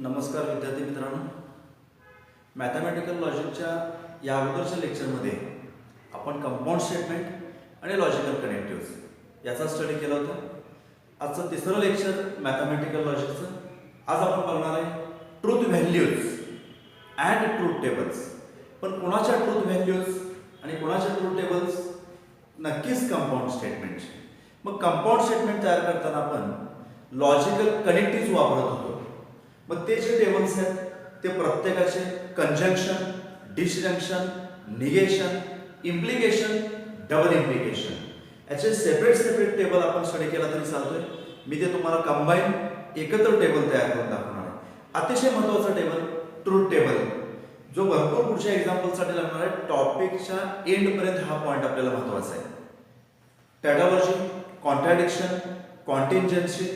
नमस्कार विद्यार्थी मित्रांनो, मॅथमॅटिकल लॉजिकच्या या अगोदरच्या लेक्चरमध्ये आपण कंपाऊंड स्टेटमेंट आणि लॉजिकल कनेक्टिव्हज याचा स्टडी केला होता. आजचं तिसरं लेक्चर मॅथमॅटिकल लॉजिकचं. आज आपण बघणार आहे truth values and truth tables. पण कोणाच्या ट्रूथ व्हॅल्यूज आणि कोणाच्या ट्रूथ टेबल्स? नक्कीच कंपाऊंड स्टेटमेंटचे. मग कंपाऊंड स्टेटमेंट तयार करताना आपण लॉजिकल कनेक्टिव्ज वापरत होतो. मग ते जे टेबल्स आहेत ते प्रत्येकाचे conjunction, disjunction, negation, implication, double implication याचे सेपरेट टेबल आपण स्टडी केला तरी चालतोय. मी ते तुम्हाला कंबाईन एकत्र टेबल तयार करून दाखवणार आहे. अतिशय महत्त्वाचा टेबल ट्रूथ टेबल, जो भरपूर पुढच्या एक्झाम्पलसाठी लागणार आहे. टॉपिकच्या एंडपर्यंत हा पॉईंट आपल्याला महत्त्वाचा आहे. टॅगॉलॉजी, कॉन्ट्रॅडिक्शन, कॉन्टिंजन्सी,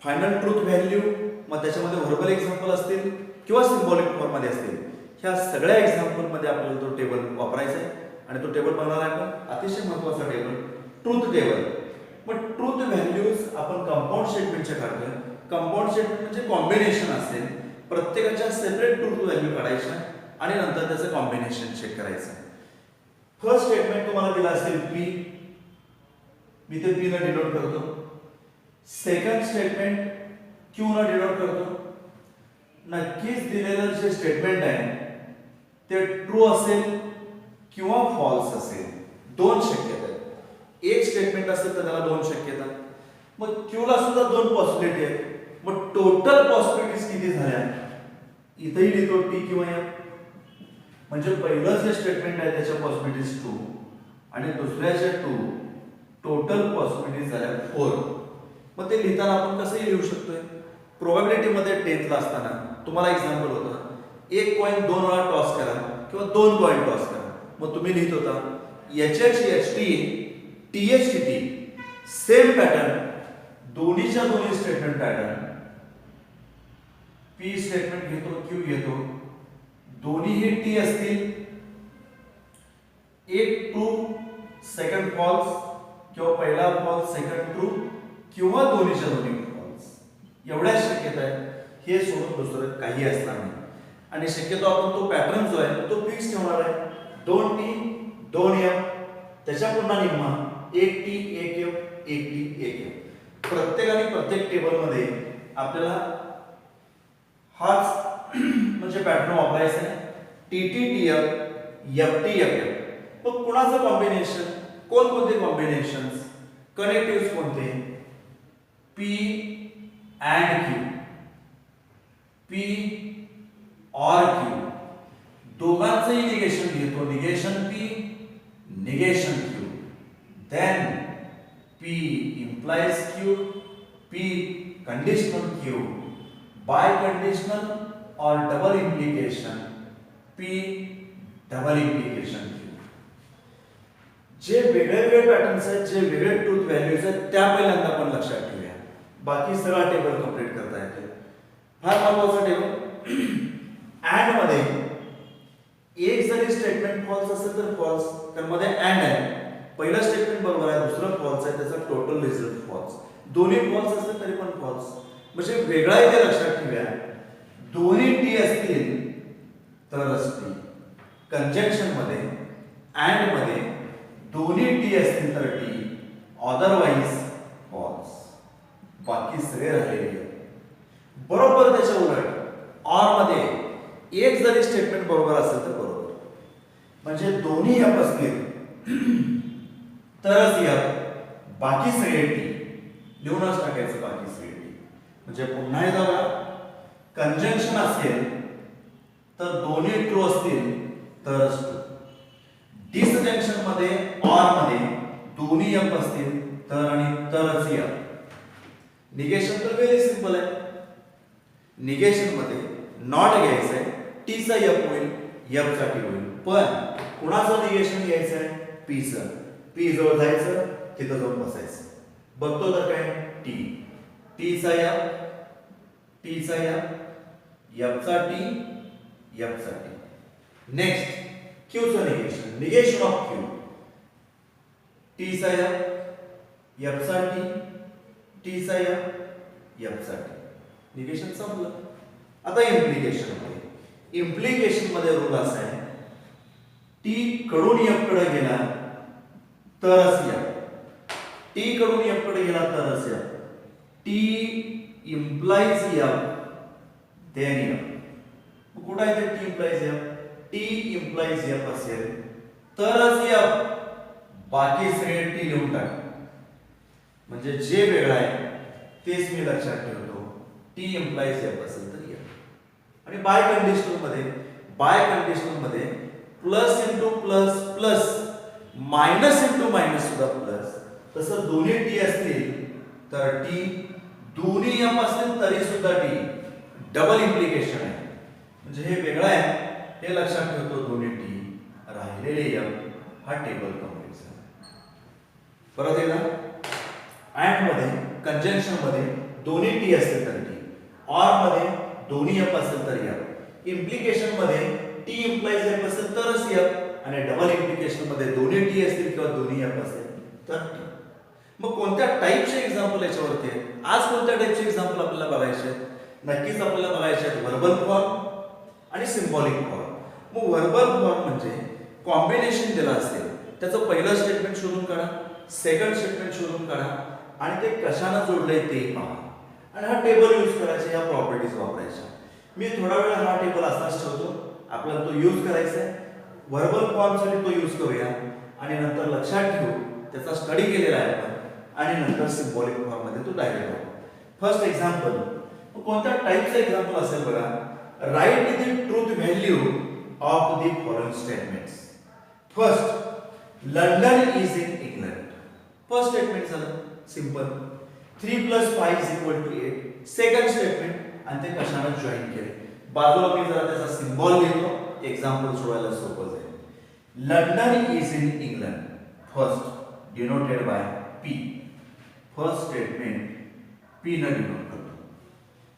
फायनल ट्रूथ व्हॅल्यू, मग त्याच्यामध्ये व्हर्बल एक्झाम्पल असतील किंवा सिम्बॉलिक फॉर्ममध्ये असतील. ह्या सगळ्या एक्झाम्पलमध्ये आपल्याला तो टेबल वापरायचा आहे आणि तो टेबल बनवणार आहे आपण. अतिशय महत्त्वाचा टेबल ट्रूथ टेबल. मग ट्रूथ व्हॅल्यूज आपण कंपाऊंड स्टेटमेंटच्या काढतोय. कंपाऊंड स्टेटमेंट म्हणजे कॉम्बिनेशन असेल. प्रत्येकाच्या सेपरेट ट्रूथ व्हॅल्यू काढायच्या आणि नंतर त्याचं कॉम्बिनेशन चेक करायचं. फर्स्ट स्टेटमेंट तुम्हाला दिला असेल पी, मी ते पी न डिनोट करतो. सेकंड स्टेटमेंट क्यू न डिनोट करतो. नक्कीच दिलेलं जे स्टेटमेंट आहे ते ट्रू असेल किंवा फॉल्स असेल. दोन शक्यता आहेत. एक स्टेटमेंट असेल तर त्याला दोन शक्यता. मग क्यू ला सुद्धा दोन पॉसिबिलिटी आहेत. मग टोटल पॉसिबिलिटीज किती झाल्या? इथेही लिहितो टी किंवा एफ. म्हणजे पहिलं जे स्टेटमेंट आहे त्याच्या पॉसिबिलिटीज 2 आणि दुसऱ्याच्या 2. टोटल पॉसिबिलिटीज झाल्या 4. मग ते लिहिताना आपण कसंही लिहू शकतोय. प्रोबॅबिलिटी मध्ये 10th ला असताना तुम्हाला एक्झाम्पल होतं, एक कॉइन 2 वेळा टॉस करा किंवा 2 कॉइन टॉस करा. मग तुम्ही लिहित होता HHHT THT. सेम पॅटर्न, दोन्हीच्या दोन्ही स्टेटमेंट पॅटर्न. पी स्टेटमेंट घेतो, क्यू घेतो, दोन्हीही टी असतील. एक ट्रू सेकंड फॉल्स किंवा पहिला फॉल्स सेकंड ट्रू किंवा दोन्हीच्या दोन्ही फॉल्स. एवढ्या शक्यता आहेत. हे सोडून दुसरं काही असणार नाही. आणि शक्यतो आपण तो पॅटर्न जो आहे तो फिक्स ठेवणार आहे. 2 टी 2 एफ, त्याच्या पुन्हा निम्मा 1 टी 1 एफ 1 टी 1 एफ. प्रत्येकाने प्रत्येक टेबलमध्ये आपल्याला हाच म्हणजे पॅटर्न वापरायचा आहे. T T T F F T F F. मग कुणाचं कॉम्बिनेशन, कोणते कॉम्बिनेशन्स, कनेक्टिव्ह कोणते? P and Q, P or Q. दोघांचंही निगेशन घेतो. Negation P, negation Q. Then P implies Q, P conditional Q, biconditional or double implication, P double implication Q. जे वेगळे patterns आहेत, जे वेगळे truth values आहेत, त्या पहिल्यांदा आपण लक्षात ठेवूया. बाकी सगळा टेबल कंप्लीट करता येतो. फार महत्वाचा टेबल. अँड मध्ये एक जरी स्टेटमेंट फॉल्स असेल तर फॉल्स, कारण मध्ये अँड आहे. पहिलं स्टेटमेंट बरोबर आहे, दुसरं फॉल्स आहे, त्याचा टोटल रिझल्ट फॉल्स. दोन्ही फॉल्स असतील तरी पण फॉल्स. म्हणजे वेगळा इथे लक्षात ठेवूया. दोन्ही टी असतील तरच टी. कंजंक्शन मध्ये अँड मध्ये दोन्ही टी असतील तर टी, अदरवाइज फॉल्स. बाकी सगळे राहिलेले. बरोबर त्याच्या उलट ऑर मध्ये एक जरी स्टेटमेंट बरोबर असेल तर बरोबर, म्हणजे दोन्ही एफ असतील तरच एफ, बाकी सगळे टी. लिहूनच टाकायचं बाकी सगळे टी. म्हणजे पुन्हा एकदा बघा, कंजंक्शन असेल तर दोन्ही ट्रू असतील तरच ट्रू. डिसजंक्शन मध्ये ऑर मध्ये दोन्ही एफ असतील तर आणि तरच एफ. निगेशन तर व्हेरी सिंपल आहे. निगेशन मध्ये नॉट घ्यायचं आहे, टी चा एफ होईल, एफ चा टी होईल. पण कुणाचं निगेशन घ्यायचं आहे? पी चं. पी जवळ जायचं, तिथं जाऊन बसायचं. बघतो तर काय? टी. टी चा एफ, टी चा एफ, एफ चा टी, एफ चा टी. नेक्स्ट क्यू चं negation. Negation of Q. T चा एफ, एफ चा टी, टी चा एफ, एफ चा टी. निगेशन संपलं. आता इम्प्लिकेशन मध्ये रूल असा आहे, टी कडून एफ कडे गेला तरच एफ, टी कडून एफ कडे गेला तरच F, T implies F then F. कुठं आहे ते T implies F? T implies F असेल तरच एफ, बाकी सगळे टी लिहून टाक. म्हणजे जे वेगळं आहे तेच मी लक्षात ठेवतो. टी इम्प्लाइज एफ असेल तर एफ. आणि बाय कंडिशनल मध्ये plus into plus plus minus into minus सुद्धा प्लस. तसं दोन्ही टी असतील तर टी, दोन्ही एफ असतील तरी सुद्धा टी. डबल इम्प्लिकेशन आहे, म्हणजे हे वेगळं आहे हे लक्षात ठेवतो दोन्ही टी, राहिलेले एफ हा टेबल कंप्लीट झाला. परत एकदा, अँड मध्ये कंजंक्शन मध्ये दोन्ही टी असतील तर टी, ऑर मध्ये दोन्ही एफ असेल तर एफ, इम्प्लिकेशन मध्ये टी इम्प्लाइज एफ असेल तरच एफ, आणि डबल इम्प्लिकेशन मध्ये दोन्ही टी असतील किंवा दोन्ही एफ असेल तर टी. मग कोणत्या टाइपचे एक्झाम्पल याच्यावरती आहे? आज कोणत्या टाइपचे एक्झाम्पल आपल्याला बघायचे आहेत? नक्कीच आपल्याला बघायचे आहेत व्हर्बल फॉर्म आणि सिम्बॉलिक फॉर्म. मग व्हर्बल फॉर्म म्हणजे कॉम्बिनेशन दिलं असेल त्याचं पहिलं स्टेटमेंट शोधून काढा, सेकंड स्टेटमेंट शोधून काढा आणि ते कशाने जोडलंय ते पहा, आणि हा टेबल यूज करायचा, ह्या प्रॉपर्टीज वापरायच्या. मी थोडा वेळ हा टेबल असाच ठेवतो, आपल्याला तो यूज करायचा आहे. व्हर्बल फॉर्मसाठी तो यूज करूया आणि नंतर लक्षात ठेवू त्याचा स्टडी केलेला आहे आपण, आणि नंतर सिम्बॉलिक फॉर्म मध्ये तो डायरेक्ट होतो. फर्स्ट एक्झाम्पल, कोणत्या टाइपचं एक्झाम्पल असेल बघा. Write the truth value of the following statements. First, London is in England. First statement झालं सिंपल. 3 + 5 = 8. सेकंड स्टेटमेंट, आणि ते कशाने जॉईन केले. बाजूला मी जरा त्याचा सिम्बॉल लिहितो, एक्झाम्पल सोडवायला सोपं जाईल. London is in England. First denoted by P. First statement P ने डिनोट करतो.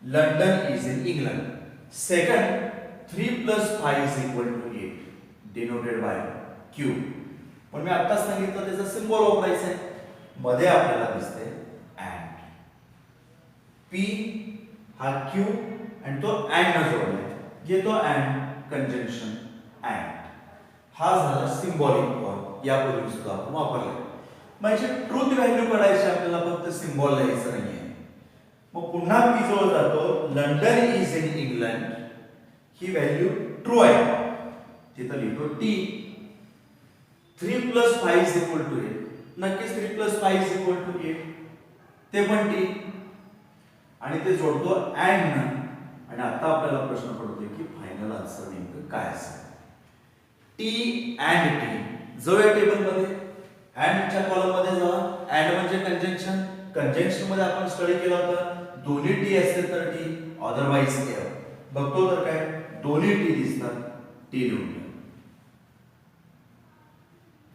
London is in England. Second, 3 + 5 = 8 denoted by Q. पण मी आता सांगितलं त्याचा सिम्बॉल वापरायचा आहे. मध्ये आपल्याला दिसते अँड. P हा Q आणि तो अँड ने जोडलाय. घेतो अँड, कंजंक्शन अँड. हा झाला सिम्बॉलिक फॉर्म, यापूर्वी सुद्धा आपण वापरला. म्हणजे ट्रूथ व्हॅल्यू काढायची आपल्याला, फक्त सिम्बॉल लिहायचं नाहीये. मग पुन्हा P जवळ जातो. London is in England he value true आहे, तिथं लिहितो T. 3 + 5 = 8. नक्कीच 3 + 5 = 8, ते पण T, आणि ते जोडतो अँड न. आणि आता आपल्याला प्रश्न पडतोय की फायनल आन्सर नेमकं काय असेल. T अँड T जाऊया टेबल मध्ये. अँडच्या कॉलम मध्ये जावा. अँड म्हणजे कंजंक्शन. कंजंक्शन मध्ये आपण स्टडी केला होता, दोन्ही टी असेल तर टी, अदरवाइज एफ. बघतो तर काय, दोन्ही टी दिसतात, टी लिहून घ्या.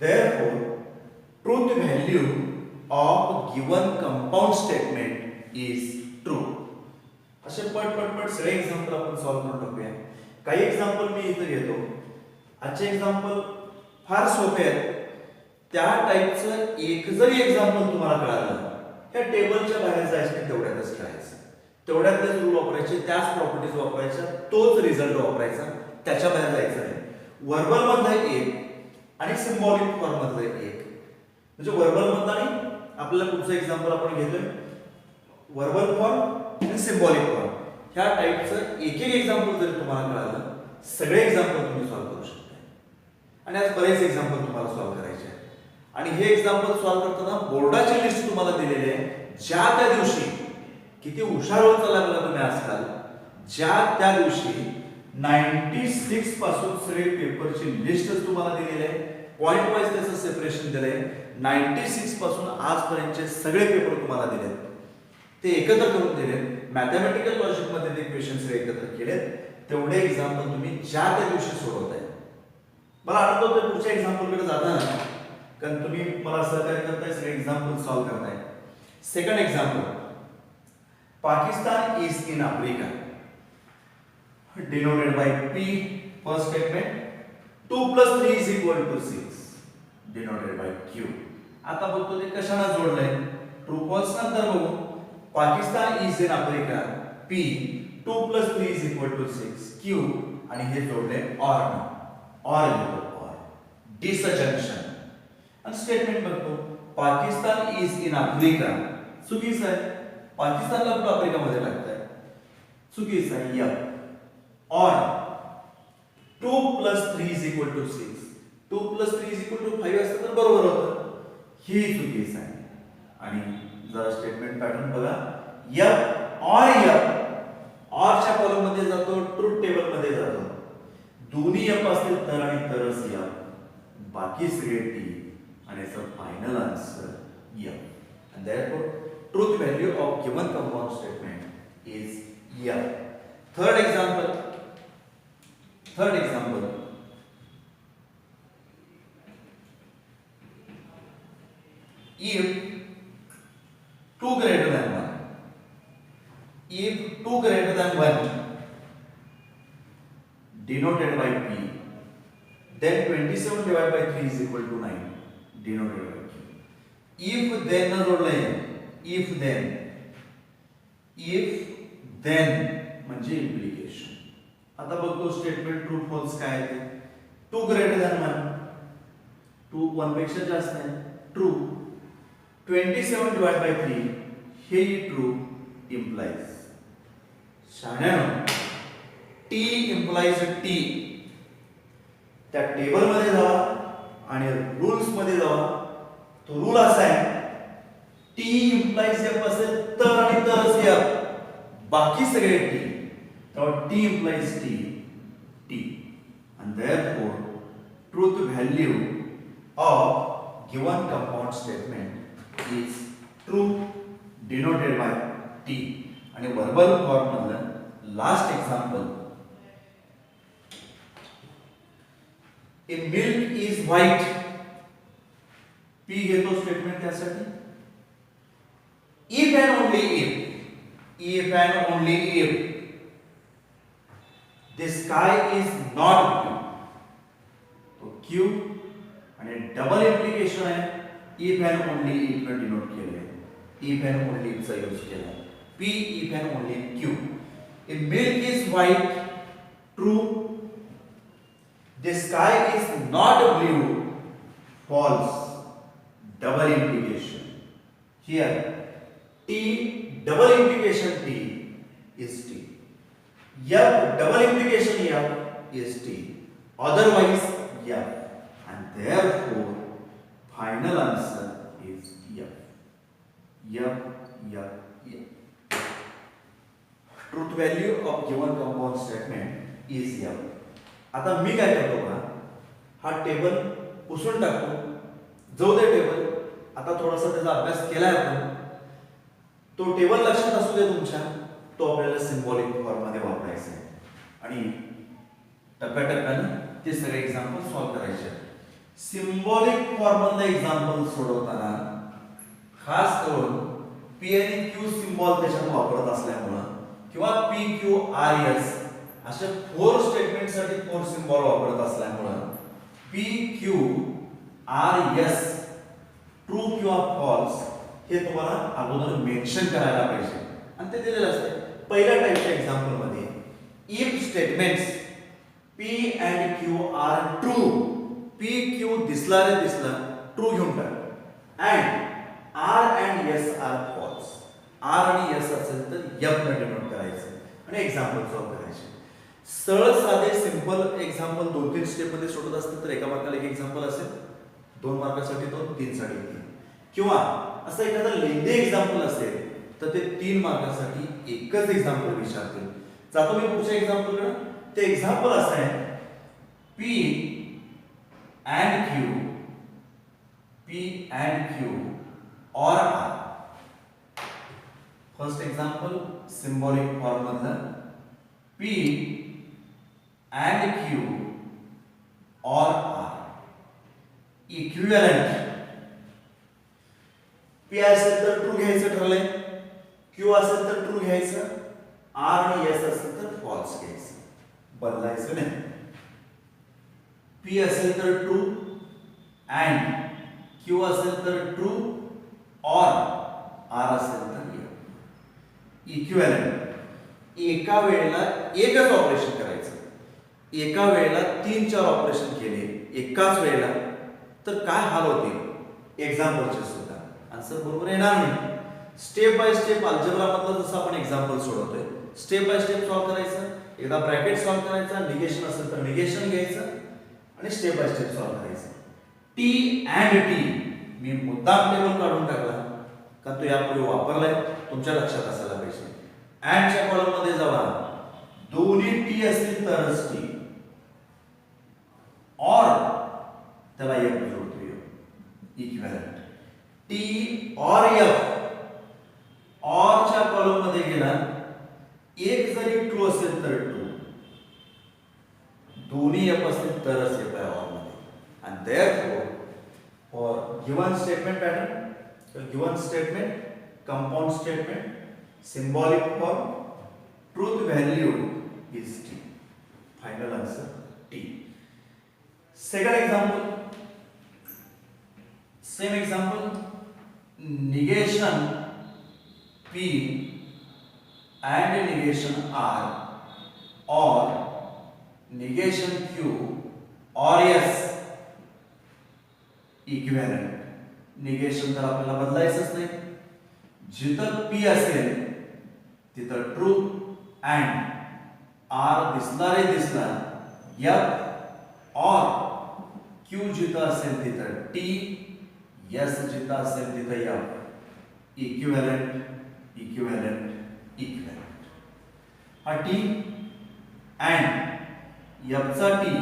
Therefore, truth value of given compound statement is true. असे पट सगळे एक्झाम्पल आपण सॉल्व्ह करून टाकूया. काही एक्झाम्पल मी इथे घेतो. आजचे एक्झाम्पल फार सोपे आहेत. त्या टाइपचं एक जरी एक्झाम्पल तुम्हाला कळालं, त्या टेबलच्या बाहेर जायचं, तेवढ्यातच खेळायचं, तेवढ्यातच रूल वापरायचे, त्याच प्रॉपर्टीज वापरायच्या, तोच रिझल्ट वापरायचा, त्याच्या बाहेर जायचं नाही. व्हर्बल मधला एक आणि सिम्बॉलिक फॉर्म मधला एक, म्हणजे व्हर्बल मधला नाही, आपल्याला पुढचं एक्झाम्पल आपण घेतोय व्हर्बल फॉर्म आणि सिम्बॉलिक फॉर्म. ह्या टाइपचं एक एक्झाम्पल जर तुम्हाला कळालं, सगळे एक्झाम्पल तुम्ही सॉल्व्ह करू शकता. आणि आज बरेच एक्झाम्पल तुम्हाला सॉल्व्ह करायचे आहेत. आणि हे एक्झाम्पल सॉल्व्ह करताना बोर्डाची लिस्ट तुम्हाला दिलेली आहे. ज्या त्या दिवशी किती हुशार होत चालला बघा तुम्ही आजकाल, ज्या त्या दिवशी 96 पासून सगळे पेपरची लिस्ट तुम्हाला दिलेली आहे. पॉइंट वाईज त्याचं सेपरेशन दिलंय. 96 पासून आजपर्यंतचे सगळे पेपर तुम्हाला दिलेत, ते एकत्र करून दिलेत. मॅथमॅटिकल लॉजिक मध्ये ते क्वेश्चन्स एकत्र केलेत. तेवढे एक्झाम्पल तुम्ही ज्या त्या दिवशी सोडवताय. मला आठवतं पुढच्या एक्झाम्पल कडे जाताना, कारण तुम्ही मला सहकार्य करताय, सगळे एक्झाम्पल सॉल्व्ह करताय. Second example, Pakistan is in Africa, denoted by P. First statement, 2 + 3 = 6 denoted by Q. आता बघतो ते कशाला जोडलंय, ट्रू फॉल्स नंतर बघू. Pakistan is in Africa, P. 2 + 3 = 6 Q आणि हे जोडले ऑर लिहितो ऑर डिसजंक्शन आणि स्टेटमेंट बघतो पाकिस्तान इज इन आफ्रिका चुकीचं आहे पाकिस्तानला कुठं आफ्रिकामध्ये टाकताय चुकीचं आहे या ऑर 2 + 3 = 6 2 + 3 = 5 असतं तर बरोबर होतं हे चुकीचं आहे आणि जरा स्टेटमेंट पॅटर्न बघा एफ ऑरच्या कॉलम मध्ये जातो ट्रूथ टेबल मध्ये जातो दोन्ही एफ असतील तर आणि तरच एफ बाकी सगळे टी आणि याचा final answer F and therefore truth value of given compound statement is F. Third example if 2 greater than 1 denoted by P then 27 divided by 3 is equal to 9 denoted by Q. If then ना जोडलंय if then म्हणजे implication आता बघतो statement true false काय आहे ते 2 greater than 1 2 1 पेक्षा जास्त आहे ट्रू 27 divided by 3 हे true implies शाण्यानो T implies T त्या टेबल मध्ये जावा आणि रूल्स मध्ये जावा तो रूल असा आहे T implies F असेल तर आणि तरच F बाकी सगळे T तर T implies T and therefore truth value of given compound statement is true denoted by T आणि verbal form मधलं last example A milk is white. P घेतो स्टेटमेंट त्यासाठी if and only if the sky is not blue तो Q आणि double implication आहे if and only if ने denote केले if and only if चा use केला P if and only Q a milk is white true the sky is not blue false double implication here T double implication T is T F double implication F is T otherwise F and therefore final answer is F truth value of given compound statement is F आता मी काय करतो का हा table पुसून टाकतो जो दे table आता थोडासा त्याचा अभ्यास केलाय आपण तो टेबल लक्षात असू दे तुमच्या तो आपल्याला सिंबॉलिक फॉर्म मध्ये वापरायचा आहे आणि टप्प्याटप्प्याने ते सगळे एक्झाम्पल सॉल्व्ह करायचे सिंबॉलिक फॉर्म मधले एक्झाम्पल सोडवताना खास करून पी आणि क्यू सिंबॉल त्याच्यात वापरत असल्यामुळे किंवा पी क्यू आर एस अशा 4 स्टेटमेंट साठी 4 सिंबॉल वापरत असल्यामुळे P Q R S true किंवा फॉल्स हे तुम्हाला अगोदर मेन्शन करायला पाहिजे आणि ते दिलेलं असते पहिल्या टाइपच्या एक्झाम्पल मध्ये if statements P and Q are true P Q दिसला ट्रू घेऊन टाक and R and S are false R आणि एस असेल तर एफ ने डिनोट करायचं आणि एक्झाम्पल सॉल्व्ह करायचे सरळ साधे सिंपल एक्झाम्पल 2-3 स्टेप मध्ये सोडत असतील तर एका मार्काला एक एक्झाम्पल असेल 2 मार्कासाठी 2 3 साठी 3 किंवा असं एखादा लेंदी एक्झाम्पल असेल तर ते 3 मार्कासाठी एकच एक्झाम्पल विचारतील जातो मी पुढच्या एक्झाम्पल कडे ते एक्झाम्पल असं आहे P and Q or R first example symbolic form मधलं P and Q or R equivalent P असेल तर ट्रू घ्यायचं ठरलंय Q असेल तर ट्रू घ्यायचं R आणि S असेल तर फॉल्स घ्यायचं बदलायचं नाही P असेल तर ट्रू and Q असेल तर ट्रू or R असेल तर इक्विव्हॅलंट एका वेळेला एकच ऑपरेशन करायचं, एका वेळेला 3-4 ऑपरेशन केले एकाच वेळेला तर काय हाल होतील एक्झाम्पलचे सुद्धा आन्सर बरोबर येणार नाही. स्टेप बाय स्टेप अल्जेब्रा मधलं जसं आपण एक्झाम्पल सोडवतोय स्टेप बाय स्टेप सॉल्व्ह करायचं, एकदा ब्रॅकेट सॉल्व्ह करायचा, निगेशन असेल तर निगेशन घ्यायचं आणि स्टेप बाय स्टेप सॉल्व्ह करायचं. टी अँड टी मी मुद्दाम टेबल काढून टाकला का तो यापूर्वी वापरलाय, तुमच्या लक्षात असायला पाहिजे. अँडच्या कॉलम मध्ये जावा, दोन्ही टी असतील तरच टी, और त्याला एफ जोडतोय इक्विव्हॅलेंट. टी और एफ, ऑरच्या कॉलम मध्ये गेला, एक जरी ट्रू असेल तर ट्रू, दोन्ही एफ असतील तरच एफ आहे ऑर मध्ये. and therefore for given statement pattern, given statement, compound statement, symbolic form, truth value is T. Final answer T. Second example, same example, negation P and negation R or negation Q or S equivalent. Negation तर आपल्याला बदलायचंच नाही, जिथं P असेल तिथं true and R दिसला रे दिसला F, और Q जिथं असेल तिथं टी, एस जिथं असेल तिथं एफ. Equivalent equivalent equivalent. हा टी अँड एफचा टी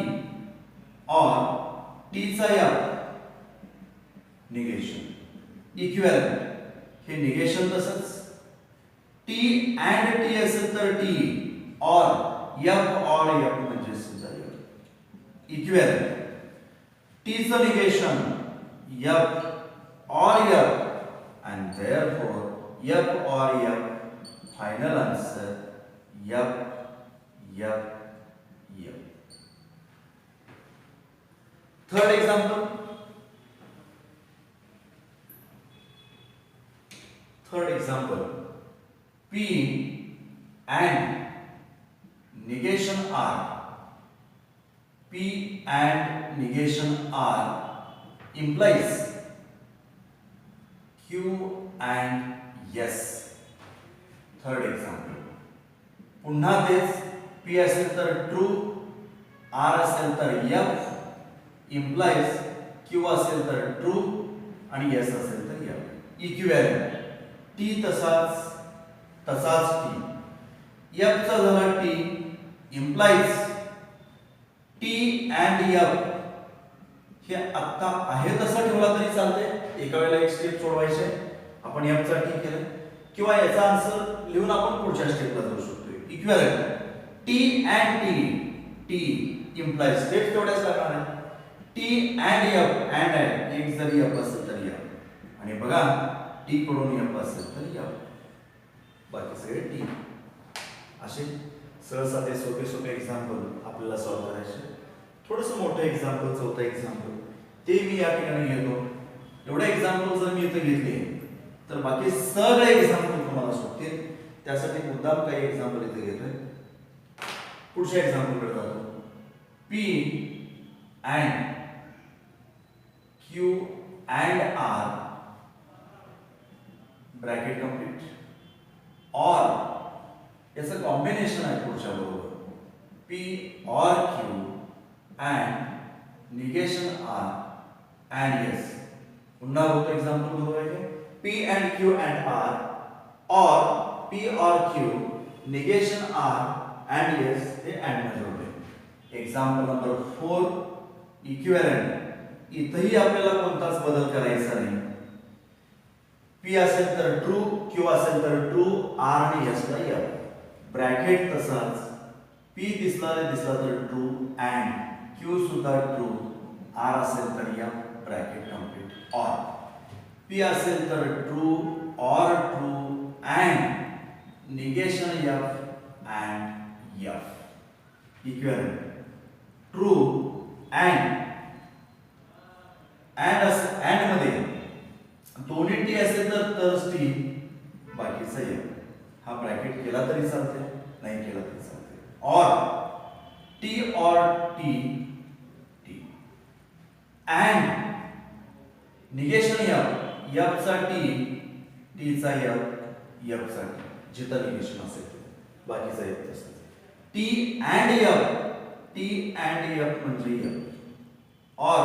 और टीचा एफ निगेशन इक्विव्हॅलेंट. हे निगेशन तसंच टी अँड टी असेल तर टी और एफ म्हणजे सुद्धा इक्विव्हॅलेंट. टीचं निगेशन एफ और एफ अँड देयरफॉर एफ और F. Final answer F F F. Third example, third example, P and negation R, P and negation R implies Q and S. Third example, पुन्हा तेच P असेल तर true, R असेल तर F, implies Q असेल तर true आणि S असेल तर F. इक्विव्हॅलेंट टी तसाच टी, एफ चा झाला T, implies T and F. हे आता आहे तसं ठेवला तरी चालते, एका वेळेला एक स्टेप सोडवायचे, आपण एफ चा टी केलं किंवा याचा आन्सर लिहून आपण पुढच्या स्टेपला जाऊ शकतो. Equivalent T and T implies step तेवढ्याच लागणार आहे. टी अँड एफ, अँड एक जरी एफ असेल तरी एफ, आणि बघा टी कडून एफ असेल तर एफ, बाकी सगळे टी. असे सहसा ते सोपे एक्झाम्पल आपल्याला सॉल्व्ह करायचे. थोडंसं मोठं एक्झाम्पल, चौथं एक्झाम्पल ते मी या ठिकाणी घेतो. एवढे एक्झाम्पल जर मी इथे घेतले तर बाकी सगळे एक्झाम्पल तुम्हाला सुटतील, त्यासाठी मुद्दाम काही एक्झाम्पल इथे घेतोय. पुढच्या एक्झाम्पलकडे जातो. P and Q and R bracket complete, और याचं कॉम्बिनेशन आहे पुढच्या बरोबर, पी और Q and negation R and S. पुन्हा होतो एक्झाम्पल बरोबर आहे, P and Q and R और पी और Q negation R and S हे अँड मध्ये होते. Example number 4 equivalent. इथेही आपल्याला कोणताच बदल करायचा नाही. पी असेल तर ट्रू, क्यू असेल तर ट्रू, आर आणि एस ला एफ. ब्रॅकेट तसाच, पी दिसला तर ट्रू अँड क्यू सुद्धा ट्रू, आर असेल तर एफ, ब्रॅकेट कंप्लीट. और पी असेल तर ट्रू और true and negation F and F. Equivalent true and मध्ये दोन्ही टी असेल तर टी, बाकीचा एफ. हा ब्रॅकेट केला तरी चालते, नाही केला तरी चालते. और टी और T T and negation F चा टी चा एफ चा टी जिथं निगेशन असेल बाकीचा एफ तसंच. टी अँड एफ म्हणजे एफ और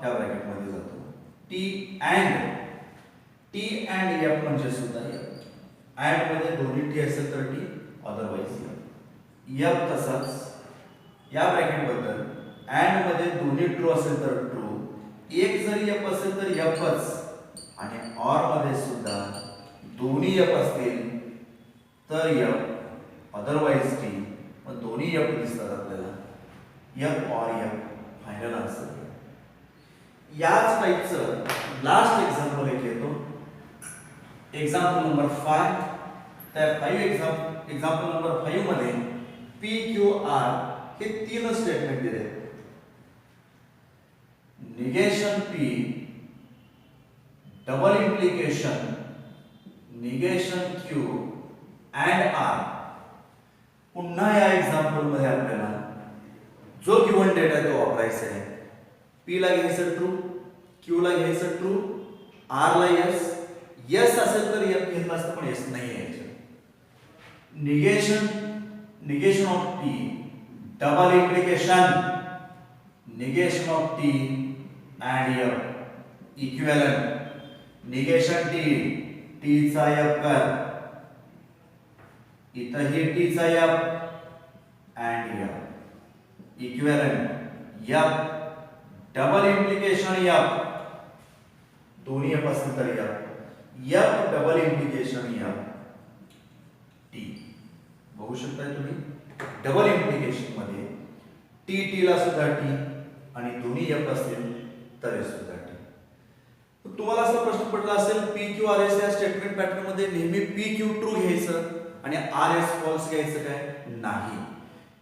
ह्या ब्रॅकेट मध्ये जातो. टी अँड एफ म्हणजे सुद्धा एफ. अँड मध्ये दोन्ही टी असेल तर टी अदरवाइज एफ तसाच या ब्रॅकेट बद्दल. अँड मध्ये दोन्ही ट्रू असेल तर ट्रू, एक जरी एफ असेल तर एफच, आणि ऑर मध्ये सुद्धा दोन्ही एफ असतील तर एफ अदरवाइज टी. मग दोन्ही एफ दिसतात आपल्याला, एफ और एफ फायनल आन्सर. याच टाईपचं लास्ट एक्झाम्पल एक येतो, एक्झाम्पल नंबर 5. त्या एक्झाम्पल नंबर 5 मध्ये पी क्यू आर हे तीन स्टेटमेंट दिले. Negation P, double implication, negation Q and R. पुन्हा या एक्झाम्पल मध्ये आपल्याला जो गिवन डेटा आहे तो वापरायचा आहे. पी ला घ्यायचं ट्रू, क्यू ला घ्यायचं ट्रू, आर ला यस. यस असेल तर एफ घेतला असतं पण यस नाही आहे. Negation of T, double implication, negation of T and F, equivalent. Negation T चा एफ कर, इथंही टी चा F and F, equivalent F, double implication F, दोन्ही एफ असतील तर F double implication F T. बघू शकताय तुम्ही डबल इम्प्लिकेशन मध्ये टी ला सुद्धा टी आणि दोन्ही एफ असतील तर सुद्धा टी. तुम्हाला असा प्रश्न पडला असेल पी क्यू आर एस या स्टेटमेंट पॅटर्न मध्ये नेहमी पी क्यू ट्रू घ्यायचं आणि आर एस फॉल्स घ्यायचं काय? नाही.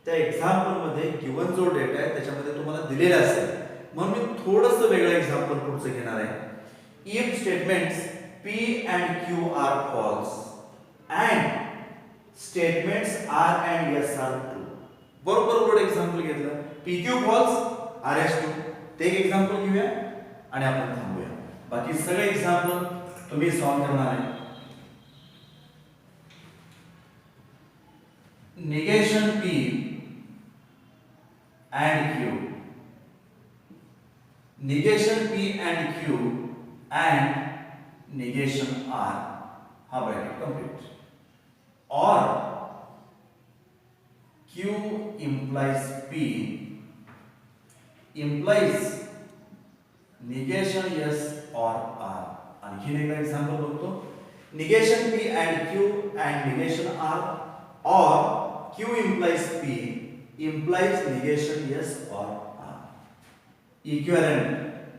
त्या एक्झाम्पल मध्ये गिवन जो डेटा आहे त्याच्यामध्ये तुम्हाला दिलेला असेल म्हणून मी थोडंसं वेगळं एक्झाम्पल पुढचं घेणार आहे. If statements P and Q are false and statements R and S are true. बरोबर उलट एक्झाम्पल घेतलं, P Q false, R S true. ते एक एक्झाम्पल घेऊया आणि आपण थांबूया. बाकी सगळे एक्झाम्पल तुम्ही सॉल्व्ह करणार आहे. Negation P and Q, negation P and Q and negation R, हा bracket complete. Or Q implies p implies negation yes or r. आणखीन एक एक्झाम्पल बघतो. Negation p and q and negation r or q implies p implies negation yes or r. Equivalent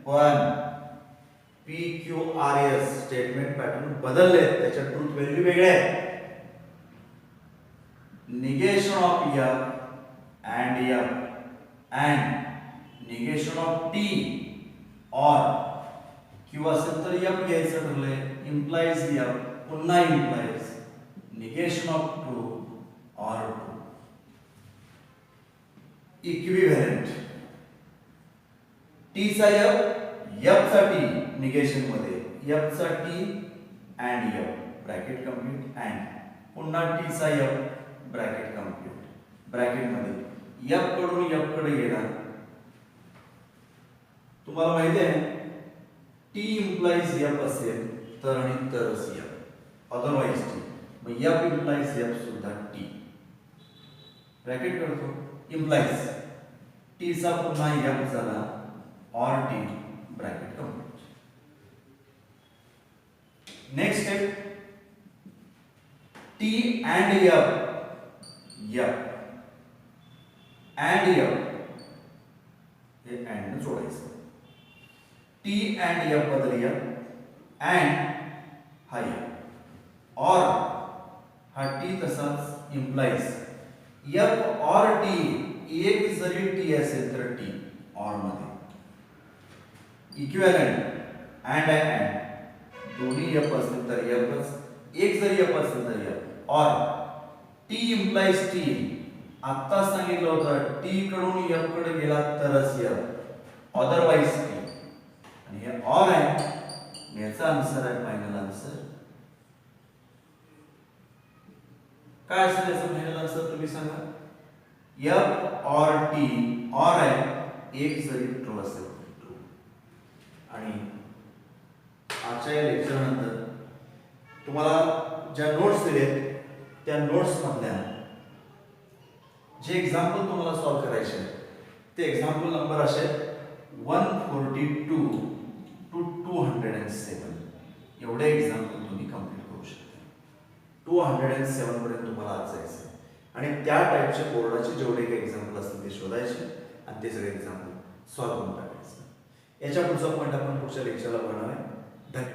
1 p q r s statement pattern बदलले, त्याच्या truth value वेगळे आहे. negation of f and negation of t or q असेल तर f घ्यायचं ठरलंय, implies f पुन्हा implies negation of true or true. equivalent t चा f चा t negation मध्ये f चा t and f bracket complete and पुन्हा t चा f ब्रॅकेट कंप्लीट. ब्रॅकेट मध्ये f कडून f कडे गेला. तुम्हाला माहिती आहे t implies f असेल तर आणि तरच f, अदरवाइज t. मग f implies f सुद्धा t. ब्रॅकेट करतो implies t चा पुन्हा f झाला or t bracket complete. Next step t and f and f हे and जोडायचं. t and f बदल f and हा f और हा t तसाच implies f और t, एक जरी t असेल तर t और मध्ये इक्विव्हॅलंट and दोन्ही f असेल तर fच, एक जरी f असेल तर f और टी इम्प्लाइज टी, आत्ताच सांगितलं होतं टी कडून एफ कडे गेला तरच एफ, अदरवाइज टी. आणि हे ऑर आहे, याचा आन्सर आहे फायनल आन्सर. काय असेल याचा फायनल आन्सर तुम्ही सांगा. एफ ऑर टी, ऑर आहे एक जरी ट्रू असेल ट्रू. आणि आजच्या या लेक्चर नंतर तुम्हाला ज्या नोट्स दिलेत त्या नोट्स मधल्या जे एक्झाम्पल तुम्हाला सॉल्व करायचे ते एक्झाम्पल नंबर असे 142 टू 207 एवढे एक्झाम्पल तुम्ही कंप्लीट करू शकता. 207 पर्यंत तुम्हाला आज जायचं आहे. आणि त्या टाईपचे बोर्डाचे जेवढे काही एक्झाम्पल असतील ते शोधायचे आणि ते सगळे एक्झाम्पल सॉल्व करून टाकायचं. याच्या पुढचा पॉईंट आपण पुढच्या लेक्चरला बनवणार आहे.